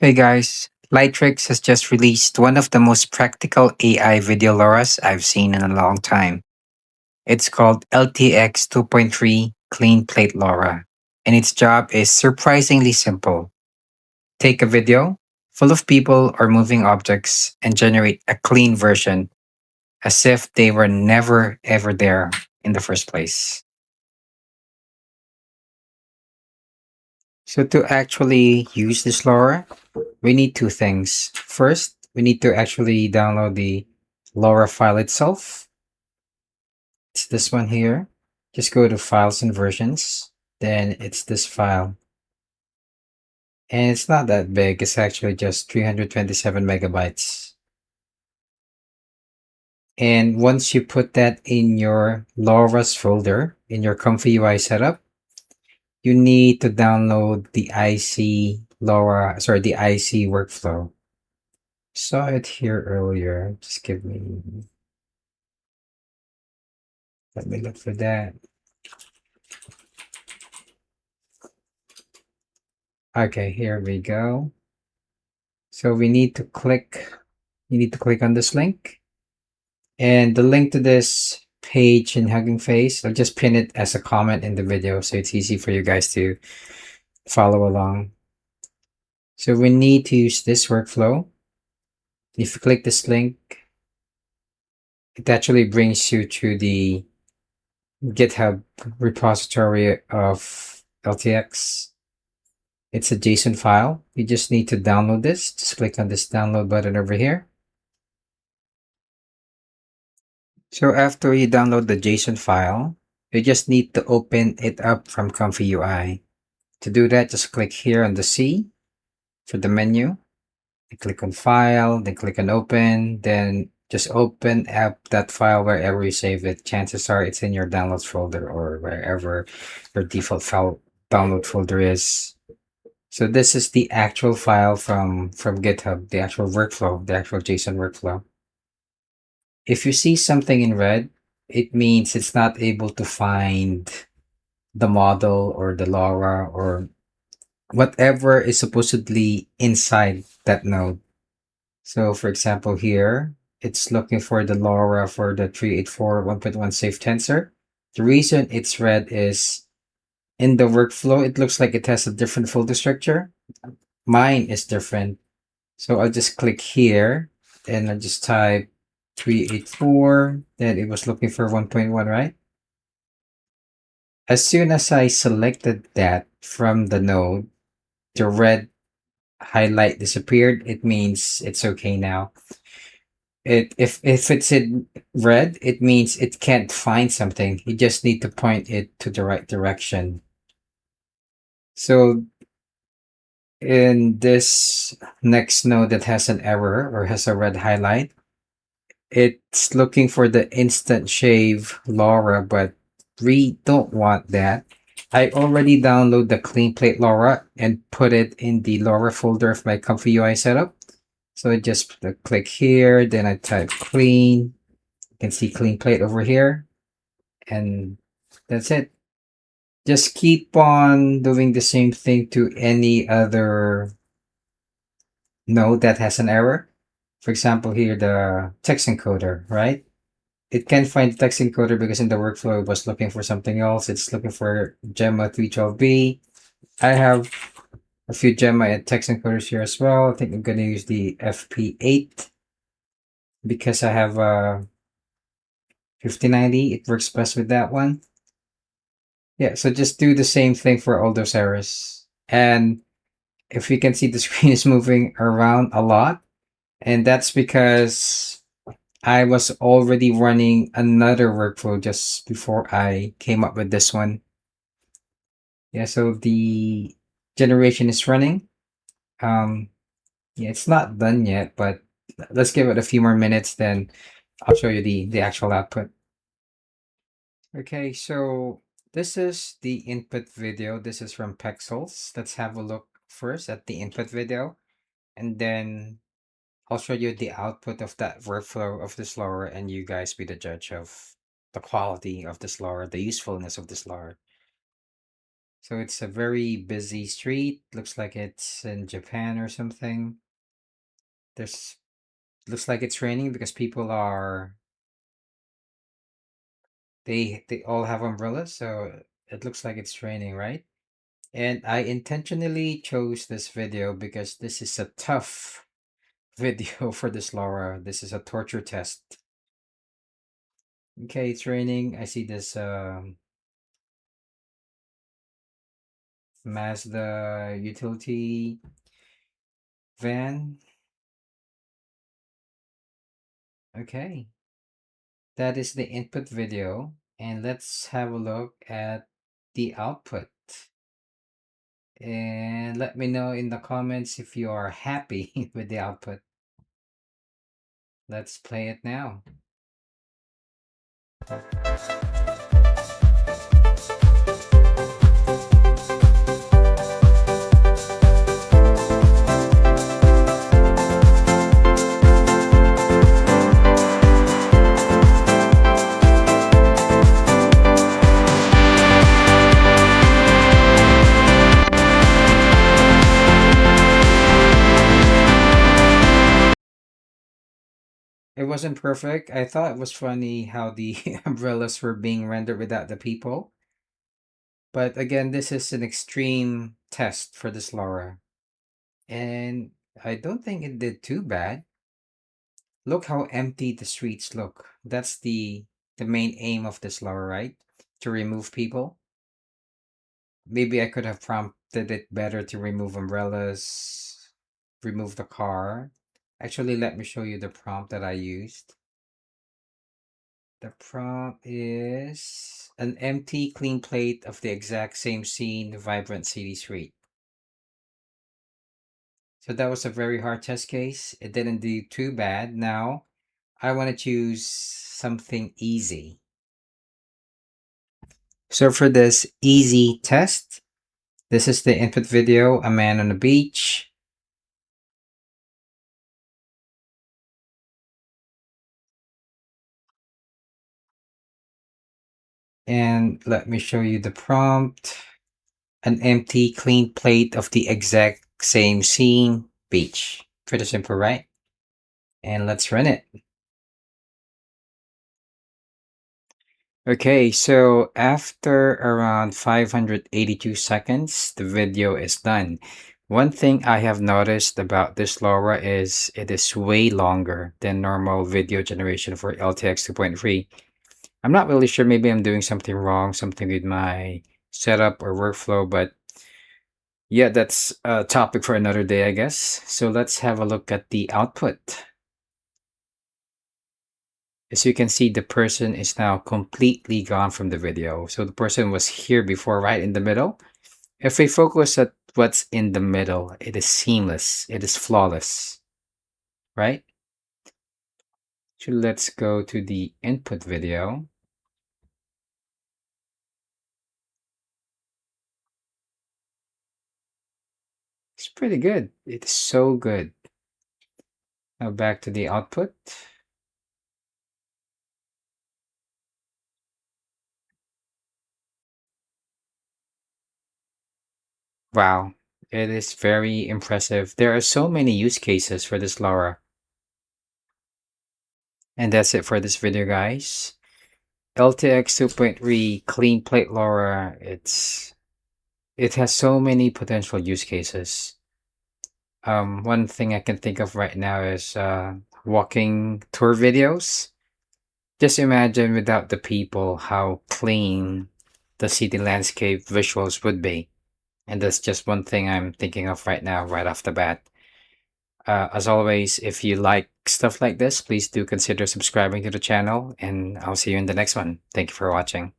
Hey guys, Lightrix has just released one of the most practical AI video LoRa's I've seen in a long time. It's called LTX 2.3 Clean Plate LoRa, and its job is surprisingly simple. Take a video full of people or moving objects and generate a clean version as if they were never ever there in the first place. So to actually use this LoRa, we need two things. First, we need to actually download the LoRa file itself. It's this one here. Just go to Files and Versions. Then it's this file. And it's not that big. It's actually just 327 megabytes. And once you put that in your LoRa's folder, in your ComfyUI setup, you need to download the the IC workflow. Saw it here earlier. Just let me look for that. Okay, here we go. So you need to click on this link, and the link to this page in Hugging Face, I'll just pin it as a comment in the video so it's easy for you guys to follow along. So we need to use this workflow. If you click this link, it actually brings you to the GitHub repository of LTX. It's a JSON file. You just need to download this. Just click on this download button over here. So after you download the JSON file, you just need to open it up from ComfyUI. To do that, just click here on the C for the menu. You click on File, then click on Open, then just open up that file wherever you save it. Chances are it's in your downloads folder or wherever your default file download folder is. So this is the actual file from GitHub, the actual workflow, the actual JSON workflow. If you see something in red, it means it's not able to find the model or the LoRa or whatever is supposedly inside that node. So for example, here, it's looking for the LoRa for the 384 1.1 safe tensor. The reason it's red is in the workflow, it looks like it has a different folder structure. Mine is different. So I'll just click here and I'll just type 384. Then it was looking for 1.1, right? As soon as I selected that from the node, the red highlight disappeared. It means it's okay now. If it's in red, it means it can't find something. You just need to point it to the right direction. So in this next node that has an error or has a red highlight, it's looking for the instant shave LoRa, but we don't want that. I already download the clean plate LoRa and put it in the LoRa folder of my ComfyUI setup. So I just click here, then I type clean. You can see clean plate over here, and that's it. Just keep on doing the same thing to any other node that has an error. For example, here the text encoder, right? It can't find the text encoder because in the workflow it was looking for something else. It's looking for Gemma 312B. I have a few Gemma and text encoders here as well. I think I'm going to use the FP8 because I have a 5090. It works best with that one. Yeah, so just do the same thing for all those errors. And if you can see, the screen is moving around a lot. And that's because I was already running another workflow just before I came up with this one. Yeah, so the generation is running. Yeah, it's not done yet, but let's give it a few more minutes, then I'll show you the actual output. Okay, so this is the input video. This is from Pexels. Let's have a look first at the input video, and then I'll show you the output of that workflow of this LoRa, and you guys be the judge of the quality of this LoRa, the usefulness of this LoRa. So it's a very busy street. Looks like it's in Japan or something. There's looks like it's raining because people are they all have umbrellas, so it looks like it's raining, right? And I intentionally chose this video because this is a tough video for this Laura. This is a torture test. Okay, it's raining. I see this Mazda utility van. Okay, that is the input video. And let's have a look at the output. And let me know in the comments if you are happy with the output. Let's play it now. It wasn't perfect. I thought it was funny how the umbrellas were being rendered without the people. But again, this is an extreme test for this Laura. And I don't think it did too bad. Look how empty the streets look. That's the main aim of this Laura, right? To remove people. Maybe I could have prompted it better to remove umbrellas, remove the car. Actually, let me show you the prompt that I used. The prompt is an empty, clean plate of the exact same scene, vibrant city street. So that was a very hard test case. It didn't do too bad. Now, I want to choose something easy. So for this easy test, this is the input video, a man on the beach. And let me show you the prompt. An empty, clean plate of the exact same scene, beach. Pretty simple, right? And let's run it. Okay, so after around 582 seconds, the video is done. One thing I have noticed about this LoRa is it is way longer than normal video generation for LTX 2.3. I'm not really sure, maybe I'm doing something wrong, something with my setup or workflow, but yeah, that's a topic for another day, I guess. So let's have a look at the output. As you can see, the person is now completely gone from the video. So the person was here before, right in the middle. If we focus at what's in the middle, it is seamless. It is flawless, right? So let's go to the input video. It's pretty good. It's so good. Now back to the output. Wow, it is very impressive. There are so many use cases for this LoRa. And that's it for this video, guys. LTX 2.3 clean plate LoRa. It has so many potential use cases. One thing I can think of right now is walking tour videos. Just imagine without the people how clean the city landscape visuals would be. And that's just one thing I'm thinking of right now, right off the bat. As always, if you like stuff like this, please do consider subscribing to the channel, and I'll see you in the next one. Thank you for watching.